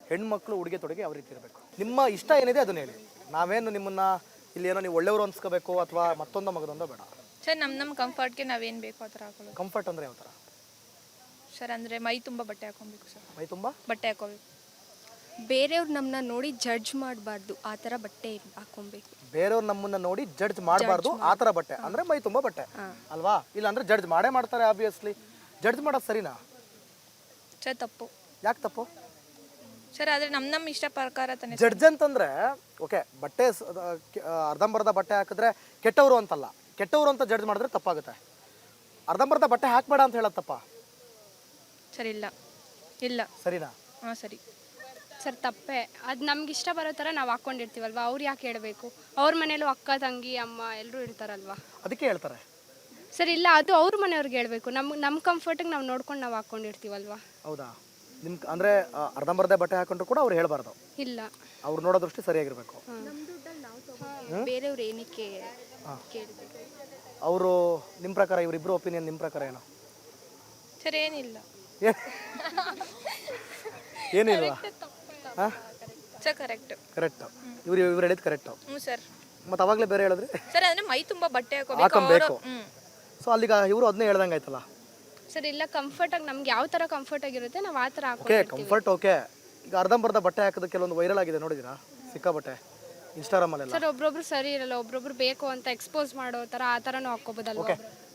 ಹೆಣ್ಮಕ್ಳು ಉಡುಗೆ ತೊಡುಗೆ ಯಾವ ರೀತಿ ಇರಬೇಕು? ನಿಮ್ಮ ಇಷ್ಟ ಏನಿದೆ ಅದನ್ನ ಹೇಳಿ. ನಾವೇನು ನಿಮ್ಮನ್ನ ಇಲ್ಲಿ ಏನೋ ನೀವು ಒಳ್ಳೆಯವರು ಅನ್ಸ್ಕೋಬೇಕು ಅಥವಾ ಮತ್ತೊಂದೋ ಮಗದೊಂದೋ ಬೇಡ. ಸರ್ ನಮ್ಮ ಕಂಫರ್ಟ್ಗೆ ನಾವೇನು ಬೇಕೋ ಆ ಥರ ಹಾಕೊಳ್ಳೋದು. ಕಂಫರ್ಟ್ ಅಂದರೆ ಯಾವ ಥರ? ಸರ್ ಅಂದರೆ ಮೈ ತುಂಬ ಬಟ್ಟೆ ಹಾಕೊಬೇಕು ಸರ್. ಮೈ ತುಂಬ ಬಟ್ಟೆ ಹಾಕೋಬೇಕು. ಬೇರೆಯವ್ರು ನಮ್ಮನ್ನ ನೋಡಿ ಜಡ್ಜ್ ಮಾಡಬಾರ್ದು, ಆ ಥರ ಬಟ್ಟೆ ಹಾಕೊಬೇಕು. ಬೇರೆಯವ್ರು ನಮ್ಮನ್ನ ನೋಡಿ ಜಡ್ಜ್ ಮಾಡಬಾರ್ದು, ಆ ಥರ ಬಟ್ಟೆ ಅಂದರೆ ಮೈ ತುಂಬ ಬಟ್ಟೆ ಅಲ್ವಾ? ಇಲ್ಲ ಅಂದರೆ ಜಡ್ಜ್ ಮಾಡೇ ಮಾಡ್ತಾರೆ ಆಬ್ವಿಯಸ್ಲಿ. ಜಡ್ಜ್ ಮಾಡೋದು ಸರಿನಾ? ಸರ್ ತಪ್ಪು. ಯಾಕೆ ತಪ್ಪು? ಸರ್ ಆದರೆ ನಮ್ಮ ಇಷ್ಟ ಪ್ರಕಾರ ತಾನೆ. ಜಡ್ಜ್ ಅಂತಂದ್ರೆ ಓಕೆ, ಬಟ್ಟೆ ಅರ್ಧಂಬರ್ಧ ಬಟ್ಟೆ ಹಾಕಿದ್ರೆ ಕೆಟ್ಟವರು ಅಂತಲ್ಲ, ಕೆಟ್ಟವರು ಅಂತ ಜಡ್ಜ್ ಮಾಡಿದ್ರೆ ತಪ್ಪಾಗುತ್ತೆ. ಅರ್ಧಂಬರ್ಧ ಬಟ್ಟೆ ಹಾಕ್ಬೇಡ ಅಂತ ಹೇಳೋದು ತಪ್ಪಾ? ಸರಿ ಇಲ್ಲ ಇಲ್ಲ ಸರಿನಾ? ಹಾಂ ಸರಿ. ಸರ್ ತಪ್ಪೇ. ಅದು ನಮ್ಗೆ ಇಷ್ಟ ಬರೋ ಥರ ನಾವು ಹಾಕ್ಕೊಂಡಿರ್ತೀವಲ್ವ, ಅವ್ರು ಯಾಕೆ ಹೇಳಬೇಕು? ಅವ್ರ ಮನೇಲೂ ಅಕ್ಕ ತಂಗಿ ಅಮ್ಮ ಎಲ್ಲರೂ ಇರ್ತಾರಲ್ವ, ಅದಕ್ಕೆ ಹೇಳ್ತಾರೆ. ಸರ್ ಇಲ್ಲ, ಅದು ಅವ್ರ ಮನೆಯವ್ರಿಗೆ ಹೇಳಬೇಕು. ನಮ್ಮ ಕಂಫರ್ಟಿಗೆ ನಾವು ನೋಡ್ಕೊಂಡು ನಾವು ಹಾಕ್ಕೊಂಡಿರ್ತೀವಲ್ವ. ಹೌದಾ? ನಿಮ್ ಅಂದರೆ ಅರ್ಧಂಬರ್ಧ ಬಟ್ಟೆ ಹಾಕೊಂಡ್ರು ಕೂಡ ಅವ್ರು ಹೇಳಬಾರ್ದು, ಇಲ್ಲ, ಅವ್ರು ನೋಡೋ ದೃಷ್ಟಿ ಸರಿಯಾಗಿರ್ಬೇಕು. ಬೇರೆಯವ್ರು ಏನಕ್ಕೆ ಕೇಳಬೇಕು? ಅವರು ನಿಮ್ಮ ಪ್ರಕಾರ, ಇವರಿಬ್ಬರು ಒಪಿನಿಯನ್ ನಿಮ್ಮ ಪ್ರಕಾರ ಏನು? ಸರ್ ಏನಿಲ್ಲ ಏನಿಲ್ವಾ? ಹಾಂ, ಸರ್ ಕರೆಕ್ಟ್. ಕರೆಕ್ಟ್. ಇವ್ರು ಹೇಳಿದ್ದು ಕರೆಕ್ಟು. ಹ್ಞೂ ಸರ್. ಮತ್ತು ಅವಾಗಲೇ ಬೇರೆ ಹೇಳಿದ್ರೆ ಸರ್ ಅಂದರೆ ಮೈ ತುಂಬ ಬಟ್ಟೆ ಹಾಕೊಬೇಕು. ಸೊ ಅಲ್ಲಿಗ ಇವರು ಅದನ್ನೇ ಹೇಳ್ದಂಗೆ ಆಯ್ತಲ್ಲ. ಸರ್ ಇಲ್ಲ, ಕಂಫರ್ಟಾಗಿ ನಮ್ಗೆ ಯಾವ ಥರ ಕಂಫರ್ಟ್ ಆಗಿರುತ್ತೆ ನಾವು ಆ ಥರ ಓಕೆ, ಹಾಕ್ಕೊಂಡಿರ್ತೀವಿ. Comfort okay. ಈಗ ಅರ್ಧಂಬರ್ಧ ಬಟ್ಟೆ ಹಾಕೋದು ಕೆಲವೊಂದು ವೈರಲ್ ಆಗಿದೆ, ನೋಡಿದ್ದೀರಾ? ಸಿಕ್ಕಾಬಟ್ಟೆ ಇನ್ಸ್ಟಾಗ್ರಾಮಲ್ಲೆಲ್ಲ. ಸರ್ ಒಬ್ರೊಬ್ರು ಸರಿ ಇರಲ್ಲ, ಒಬ್ರೊಬ್ರು ಬೇಕು ಅಂತ ಎಕ್ಸ್ಪೋಸ್ ಮಾಡೋ ಥರ ಆ ಥರನೂ ಹಾಕ್ಕೋಬೋದಲ್ವ? ಓಕೆ,